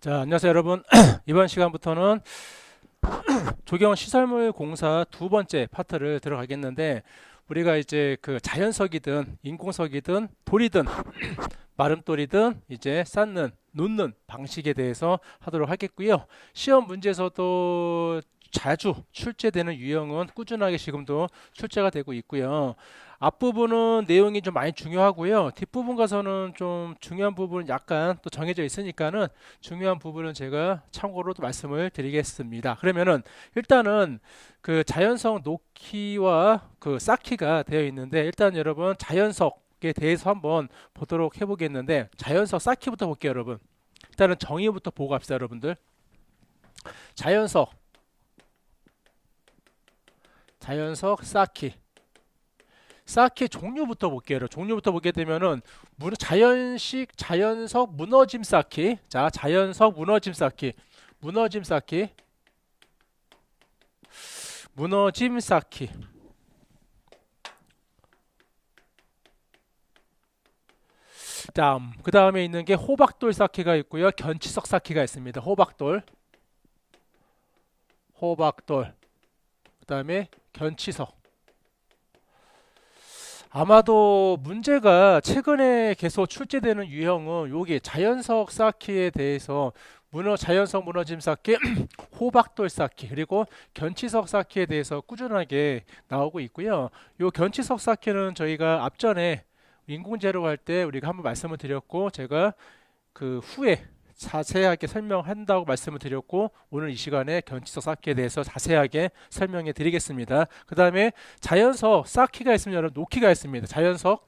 자, 안녕하세요, 여러분. 이번 시간부터는 조경 시설물 공사 두 번째 파트를 들어가겠는데, 우리가 이제 그 자연석이든 인공석이든 돌이든 마름돌이든 이제 쌓는, 놓는 방식에 대해서 하도록 하겠고요. 시험 문제에서도 자주 출제되는 유형은 꾸준하게 지금도 출제가 되고 있고요. 앞부분은 내용이 좀 많이 중요하고요. 뒷부분 가서는 좀 중요한 부분은 약간 또 정해져 있으니까는 중요한 부분은 제가 참고로 또 말씀을 드리겠습니다. 그러면은 일단은 그 자연석 놓기와 그 쌓기가 되어 있는데, 일단 여러분 자연석에 대해서 한번 보도록 해보겠는데, 자연석 쌓기부터 볼게요, 여러분. 일단은 정의부터 보고 갑시다, 여러분들. 자연석, 자연석 쌓기. 쌓기 종류부터 볼게요. 종류부터 보게 되면은 자연식 자연석 무너짐 쌓기. 자, 자연석 무너짐 쌓기. 무너짐 쌓기. 무너짐 쌓기. 그 다음에 있는 게 호박돌 쌓기가 있고요. 견치석 쌓기가 있습니다. 호박돌. 호박돌. 그 다음에 견치석. 아마도 문제가 최근에 계속 출제되는 유형은 요게 자연석 쌓기에 대해서 자연석 무너짐 쌓기, 호박돌 쌓기, 그리고 견치석 쌓기에 대해서 꾸준하게 나오고 있고요. 요 견치석 쌓기는 저희가 앞전에 인공재료 할 때 우리가 한번 말씀을 드렸고, 제가 그 후에 자세하게 설명한다고 말씀을 드렸고, 오늘 이 시간에 견치석 쌓기에 대해서 자세하게 설명해 드리겠습니다. 그 다음에 자연석 쌓기가 있으면 여러분 놓기가 있습니다. 자연석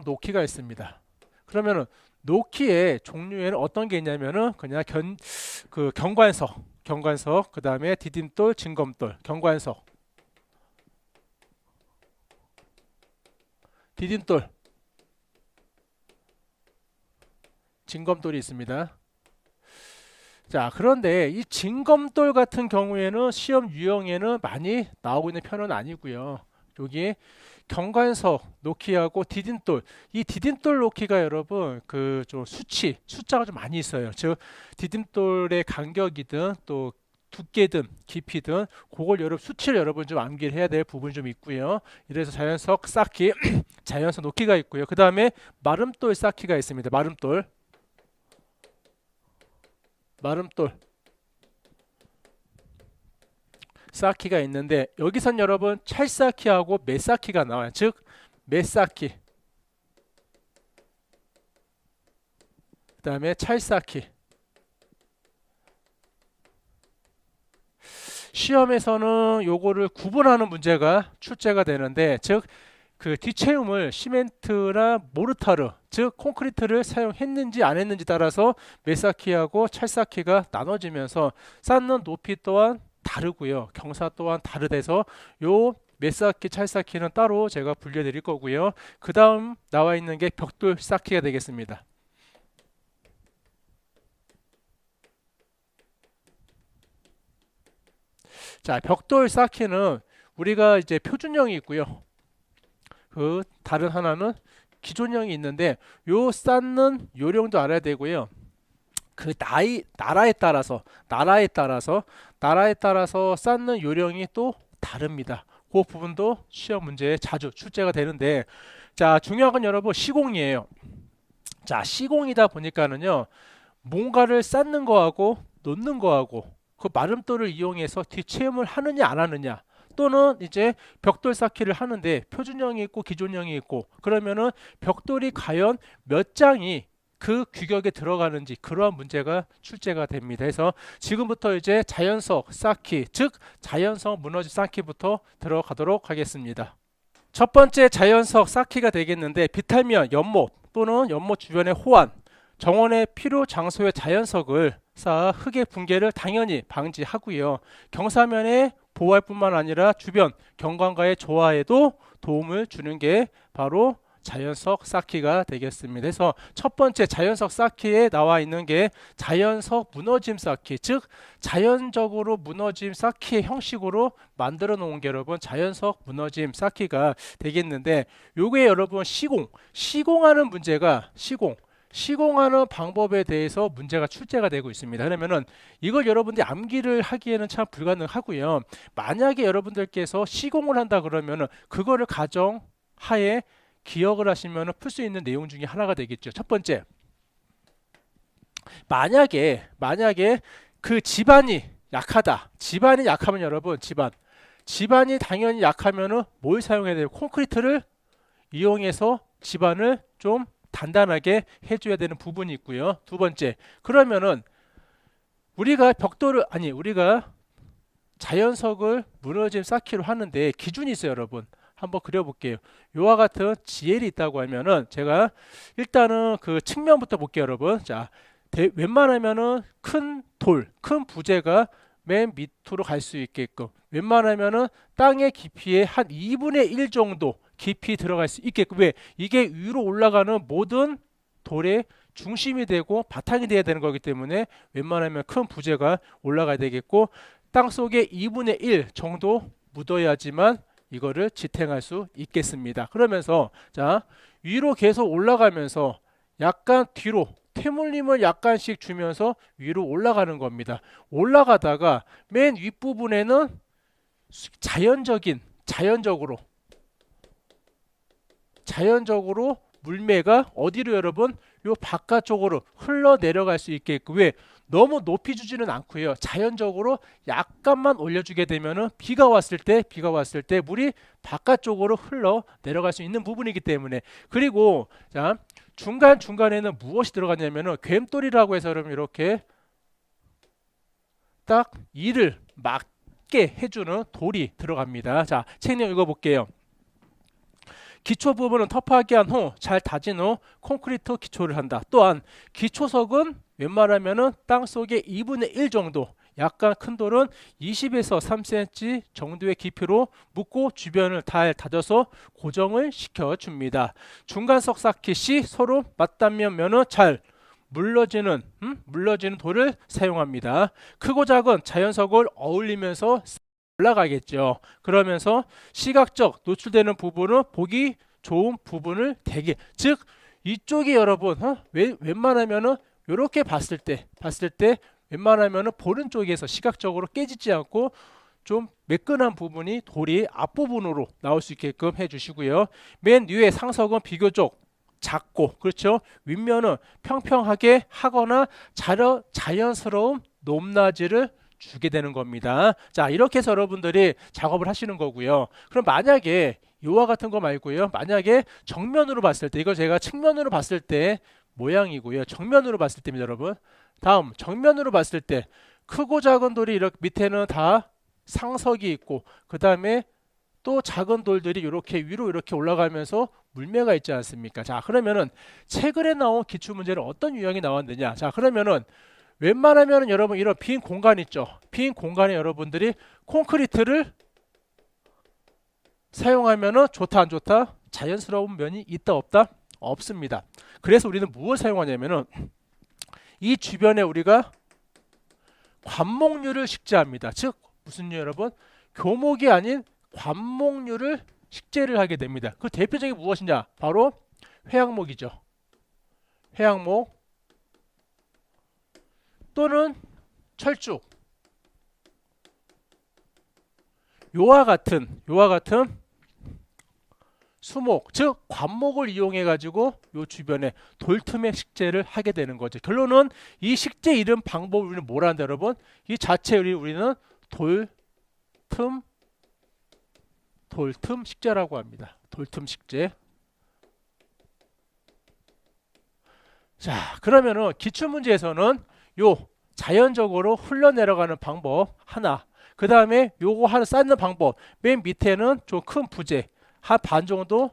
놓기가 있습니다. 그러면은 놓기의 종류에는 어떤 게 있냐면은 그냥 경관석, 그 다음에 디딤돌, 진검돌, 경관석, 디딤돌, 진검돌이 있습니다. 자, 그런데 이 진검돌 같은 경우에는 시험 유형에는 많이 나오고 있는 편은 아니고요. 여기 경관석 놓기하고 디딤돌, 이 디딤돌 놓기가 여러분 그 좀 숫자가 좀 많이 있어요. 즉 디딤돌의 간격이든 또 두께든 깊이든 그걸 수치를 여러분 좀 암기를 해야 될 부분이 좀 있고요. 이래서 자연석 쌓기, 자연석 놓기가 있고요. 그 다음에 마름돌 쌓기가 있습니다. 마름돌 쌓기가 있는데, 여기선 여러분 찰쌓기하고 매쌓기가 나와요. 즉 매쌓기, 그 다음에 찰쌓기. 시험에서는 요거를 구분하는 문제가 출제가 되는데, 즉 그 뒷채움을 시멘트나 모르타르, 즉 콘크리트를 사용했는지 안 했는지 따라서 매쌓기하고 찰쌓기가 나눠지면서 쌓는 높이 또한 다르고요. 경사 또한 다르대서 요 매쌓기, 찰쌓기는 따로 제가 분류해 드릴 거고요. 그 다음 나와 있는 게 벽돌 쌓기가 되겠습니다. 자, 벽돌 쌓기는 우리가 이제 표준형이 있고요. 그 다른 하나는 기존형이 있는데, 요 쌓는 요령도 알아야 되고요. 그 나라에 따라서 쌓는 요령이 또 다릅니다. 그 부분도 시험 문제에 자주 출제가 되는데, 자, 중요한 건 여러분 시공이에요. 자, 시공이다 보니까는요, 뭔가를 쌓는 거하고 놓는 거하고 그 마름돌을 이용해서 뒷체험을 하느냐 안 하느냐, 또는 이제 벽돌 쌓기를 하는데 표준형이 있고 기존형이 있고, 그러면은 벽돌이 과연 몇 장이 그 규격에 들어가는지, 그러한 문제가 출제가 됩니다. 그래서 지금부터 이제 자연석 쌓기, 즉 자연석 무너지 쌓기부터 들어가도록 하겠습니다. 첫 번째 자연석 쌓기가 되겠는데, 비탈면 연못 또는 연못 주변의 호안, 정원의 필요 장소의 자연석을 쌓아 흙의 붕괴를 당연히 방지하고요. 경사면에 보호할 뿐만 아니라 주변 경관과의 조화에도 도움을 주는 게 바로 자연석 쌓기가 되겠습니다. 그래서 첫 번째 자연석 쌓기에 나와 있는 게 자연석 무너짐 쌓기, 즉 자연적으로 무너짐 쌓기의 형식으로 만들어 놓은 게 여러분 자연석 무너짐 쌓기가 되겠는데, 요게 여러분 시공하는 문제가 시공하는 방법에 대해서 문제가 출제가 되고 있습니다. 그러면은 이걸 여러분들이 암기를 하기에는 참 불가능하고요. 만약에 여러분들께서 시공을 한다 그러면은 그거를 가정하에 기억을 하시면 풀 수 있는 내용 중에 하나가 되겠죠. 첫 번째, 만약에 그 집안이 약하다. 집안이 약하면 여러분 집안이 당연히 약하면은 뭘 사용해야 돼요? 콘크리트를 이용해서 집안을 좀 단단하게 해줘야 되는 부분이 있고요. 두 번째, 그러면은 우리가 자연석을 무너짐 쌓기로 하는데 기준이 있어요, 여러분. 한번 그려볼게요. 요와 같은 GL이 있다고 하면은 제가 일단은 그 측면부터 볼게요, 여러분. 자, 웬만하면은 큰 부재가 맨 밑으로 갈 수 있게끔, 웬만하면은 땅의 깊이의 한 2분의 1 정도 깊이 들어갈 수 있게끔. 왜? 이게 위로 올라가는 모든 돌의 중심이 되고 바탕이 돼야 되는 거기 때문에 웬만하면 큰 부재가 올라가야 되겠고, 땅 속에 2분의 1 정도 묻어야지만 이거를 지탱할 수 있겠습니다. 그러면서 자, 위로 계속 올라가면서 약간 뒤로 퇴물림을 약간씩 주면서 위로 올라가는 겁니다. 올라가다가 맨 윗부분에는 자연적으로 물매가 어디로 여러분? 요 바깥쪽으로 흘러 내려갈 수 있게끔. 왜? 너무 높이 주지는 않고요. 자연적으로 약간만 올려주게 되면은 비가 왔을 때 물이 바깥쪽으로 흘러 내려갈 수 있는 부분이기 때문에. 그리고 자, 중간에는 무엇이 들어갔냐면은 괸돌이라고 해서 여러분 이렇게 딱 이를 맞게 해주는 돌이 들어갑니다. 자, 책 내용 읽어볼게요. 기초 부분은 터프하게 한 후 잘 다진 후 콘크리트 기초를 한다. 또한 기초석은 웬만하면은 땅 속에 2분의 1 정도, 약간 큰 돌은 20에서 3cm 정도의 깊이로 묻고 주변을 잘 다져서 고정을 시켜줍니다. 중간석 쌓기 시 서로 맞닿는 면은 잘 물러지는 돌을 사용합니다. 크고 작은 자연석을 어울리면서 올라가겠죠. 그러면서 시각적 노출되는 부분은 보기 좋은 부분을 대기, 즉 이쪽이 여러분 웬만하면은 이렇게 봤을 때 웬만하면은 보는 쪽에서 시각적으로 깨지지 않고 좀 매끈한 부분이 돌이 앞부분으로 나올 수 있게끔 해주시고요. 맨 위에 상석은 비교적 작고, 그렇죠, 윗면은 평평하게 하거나 자연스러운 높낮이를 주게 되는 겁니다. 자, 이렇게 해서 여러분들이 작업을 하시는 거고요. 그럼 만약에 이와 같은 거 말고요, 만약에 정면으로 봤을 때, 이거 제가 측면으로 봤을 때 모양이고요. 정면으로 봤을 때입니다, 여러분. 다음 정면으로 봤을 때 크고 작은 돌이 이렇게 밑에는 다 상석이 있고, 그 다음에 또 작은 돌들이 이렇게 위로 이렇게 올라가면서 물매가 있지 않습니까? 자, 그러면은 최근에 나온 기출문제는 어떤 유형이 나왔느냐? 자, 그러면은 웬만하면 여러분 이런 빈 공간 있죠. 빈 공간에 여러분들이 콘크리트를 사용하면은 좋다 안 좋다? 자연스러운 면이 있다 없다? 없습니다. 그래서 우리는 무엇을 사용하냐면은 이 주변에 우리가 관목류를 식재합니다. 즉 무슨 류 여러분? 교목이 아닌 관목류를 식재를 하게 됩니다. 그 대표적인 무엇이냐? 바로 회양목이죠. 회양목 또는 철쭉, 요와 같은 수목, 즉 관목을 이용해 가지고 요 주변에 돌틈에 식재를 하게 되는 거죠. 결론은 이 식재 이름 방법을 우리는 뭐라 한다 여러분? 이 자체 우리는 돌틈 식재라고 합니다. 돌틈 식재. 자, 그러면은 기출문제에서는 요 자연적으로 흘러내려가는 방법 하나, 그 다음에 요거 하나 쌓는 방법, 맨 밑에는 좀 큰 부재 한 반 정도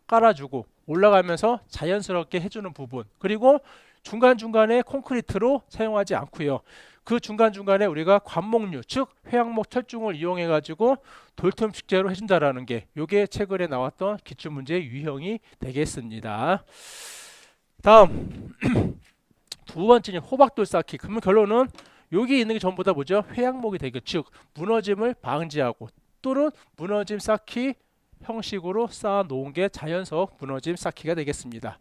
깔아주고 올라가면서 자연스럽게 해주는 부분, 그리고 중간중간에 콘크리트로 사용하지 않고요. 그 중간중간에 우리가 관목류, 즉 회양목 철중을 이용해 가지고 돌틈 축제로 해준다라는 게 요게 최근에 나왔던 기출문제의 유형이 되겠습니다. 다음 두 번째는 호박돌 쌓기. 그러면 결론은 여기 있는 게 전부 다 뭐죠? 회양목이 되겠죠. 즉 무너짐을 방지하고 또는 무너짐 쌓기 형식으로 쌓아 놓은 게 자연석 무너짐 쌓기가 되겠습니다.